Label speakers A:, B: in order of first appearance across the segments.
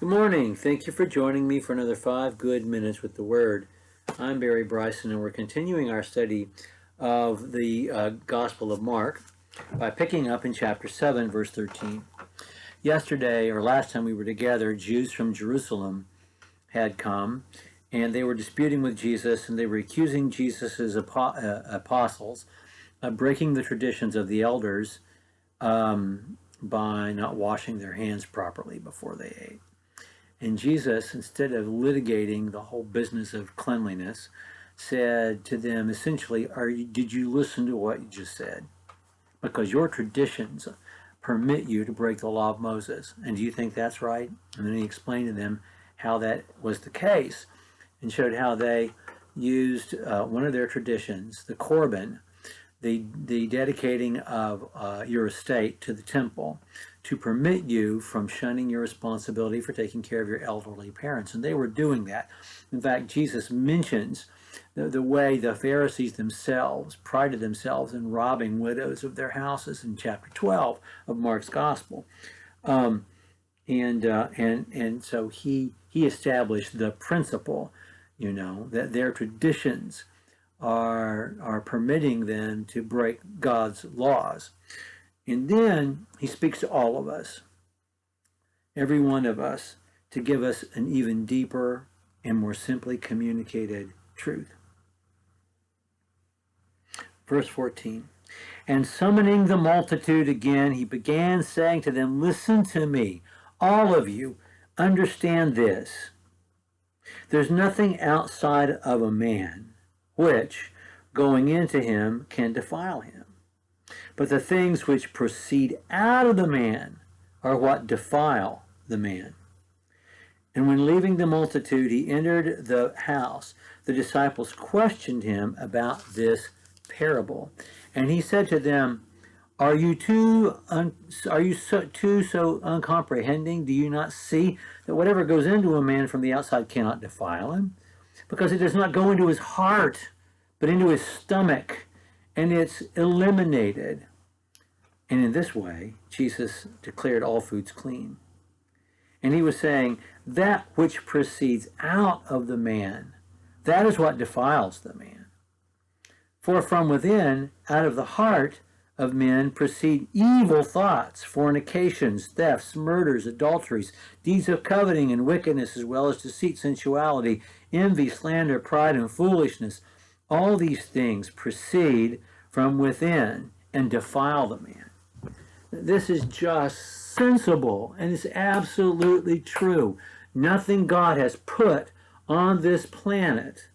A: Good morning. Thank you for joining me for another 5 good minutes with the Word. I'm Barry Bryson, and we're continuing our study of the Gospel of Mark by picking up in chapter 7, verse 13. Yesterday, or last time we were together, Jews from Jerusalem had come, and they were disputing with Jesus, and they were accusing Jesus' apostles of breaking the traditions of the elders by not washing their hands properly before they ate. And Jesus, instead of litigating the whole business of cleanliness, said to them essentially, did you listen to what you just said? Because your traditions permit you to break the law of Moses. And do you think that's right? And then he explained to them how that was the case and showed how they used one of their traditions, the Corban, the dedicating of your estate to the temple, to permit you from shunning your responsibility for taking care of your elderly parents. And they were doing that. In fact, Jesus mentions the way the Pharisees themselves prided themselves in robbing widows of their houses in chapter 12 of Mark's Gospel. And so he established the principle, that their traditions are permitting them to break God's laws. And then he speaks to all of us, every one of us, to give us an even deeper and more simply communicated truth. Verse 14, and summoning the multitude again, he began saying to them, listen to me, all of you, understand this. There's nothing outside of a man which, going into him, can defile him. But the things which proceed out of the man are what defile the man. And when leaving the multitude, he entered the house. The disciples questioned him about this parable. And he said to them, Are you so uncomprehending? Do you not see that whatever goes into a man from the outside cannot defile him? Because it does not go into his heart, but into his stomach, and it's eliminated. And in this way, Jesus declared all foods clean. And he was saying, that which proceeds out of the man, that is what defiles the man. For from within, out of the heart of men, proceed evil thoughts, fornications, thefts, murders, adulteries, deeds of coveting and wickedness, as well as deceit, sensuality, envy, slander, pride, and foolishness. All these things proceed from within and defile the man. This is just sensible, and it's absolutely true. Nothing God has put on this planet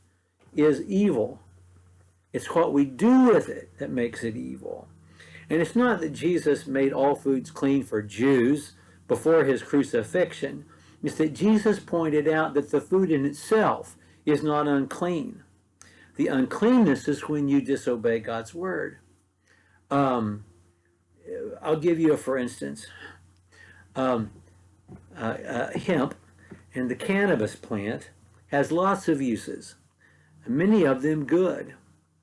A: is evil. It's what we do with it that makes it evil. And it's not that Jesus made all foods clean for Jews before his crucifixion. It's that Jesus pointed out that the food in itself is not unclean. The uncleanness is when you disobey God's word. I'll give you a for instance. Hemp and the cannabis plant has lots of uses, many of them good.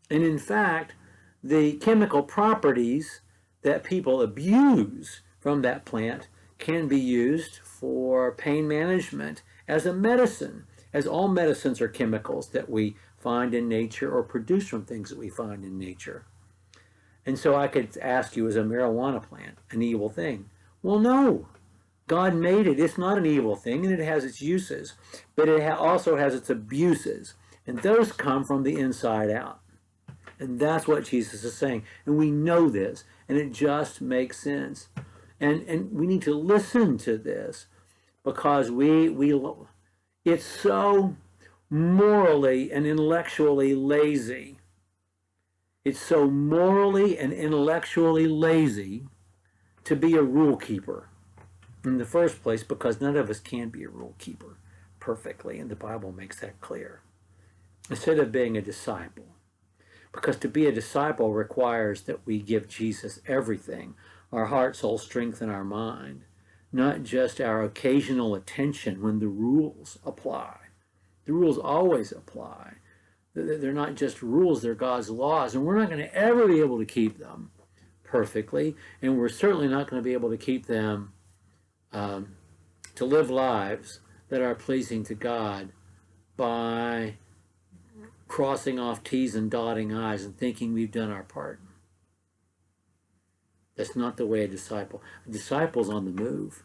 A: And in fact, the chemical properties that people abuse from that plant can be used for pain management as a medicine, as all medicines are chemicals that we find in nature or produce from things that we find in nature. And so I could ask you, is a marijuana plant an evil thing? Well, no. God made it. It's not an evil thing, and it has its uses, but it also has its abuses, and those come from the inside out. And that's what Jesus is saying. And we know this, and it just makes sense. And we need to listen to this because it's so morally and intellectually lazy. It's so morally and intellectually lazy to be a rule keeper in the first place, because none of us can be a rule keeper perfectly, and the Bible makes that clear. Instead of being a disciple. Because to be a disciple requires that we give Jesus everything, our heart, soul, strength, and our mind, not just our occasional attention when the rules apply. The rules always apply. They're not just rules, they're God's laws, and we're not going to ever be able to keep them perfectly, and we're certainly not going to be able to keep them to to live lives that are pleasing to God by crossing off T's and dotting I's and thinking we've done our part. That's not the way a disciple's on the move.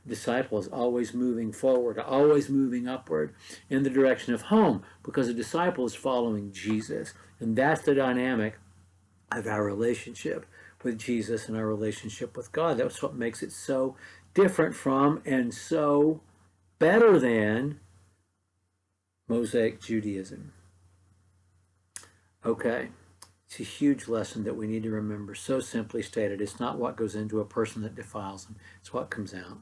A: A disciple is always moving forward, always moving upward in the direction of home, because a disciple is following Jesus. And that's the dynamic of our relationship with Jesus and our relationship with God. That's what makes it so different from and so better than Mosaic Judaism. Okay. It's a huge lesson that we need to remember. So simply stated, it's not what goes into a person that defiles them. It's what comes out.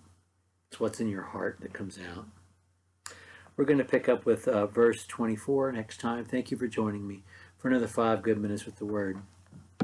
A: It's what's in your heart that comes out. We're going to pick up with verse 24 next time. Thank you for joining me for another 5 good minutes with the Word.